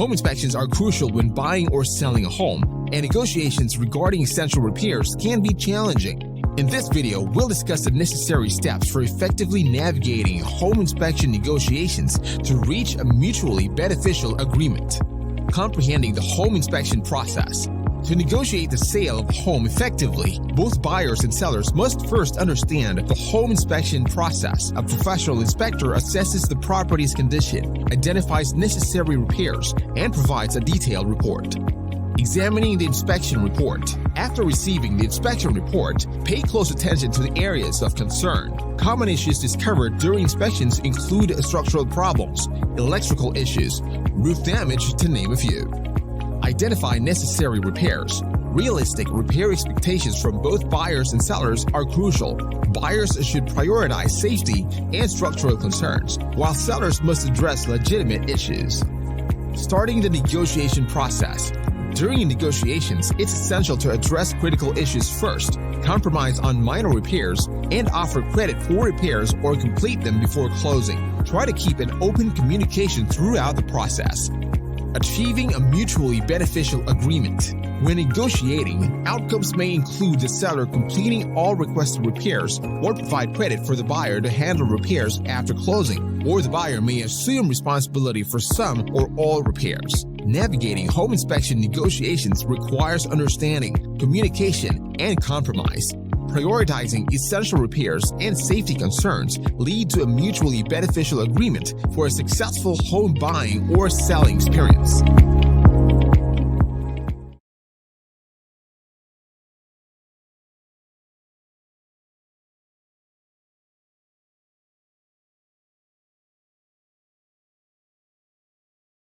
Home inspections are crucial when buying or selling a home, and negotiations regarding essential repairs can be challenging. In this video, we'll discuss the necessary steps for effectively navigating home inspection negotiations to reach a mutually beneficial agreement. Comprehending the home inspection process. To negotiate the sale of a home effectively, both buyers and sellers must first understand the home inspection process. A professional inspector assesses the property's condition, identifies necessary repairs, and provides a detailed report. Examining the inspection report. After receiving the inspection report, pay close attention to the areas of concern. Common issues discovered during inspections include structural problems, electrical issues, roof damage, to name a few. Identify necessary repairs. Realistic repair expectations from both buyers and sellers are crucial. Buyers should prioritize safety and structural concerns, while sellers must address legitimate issues. Starting the negotiation process. During negotiations, it's essential to address critical issues first, compromise on minor repairs, and offer credit for repairs or complete them before closing. Try to keep an open communication throughout the process. Achieving a mutually beneficial agreement. When negotiating, outcomes may include the seller completing all requested repairs or provide credit for the buyer to handle repairs after closing, or the buyer may assume responsibility for some or all repairs. Navigating home inspection negotiations requires understanding, communication, and compromise. Prioritizing essential repairs and safety concerns lead to a mutually beneficial agreement for a successful home buying or selling experience.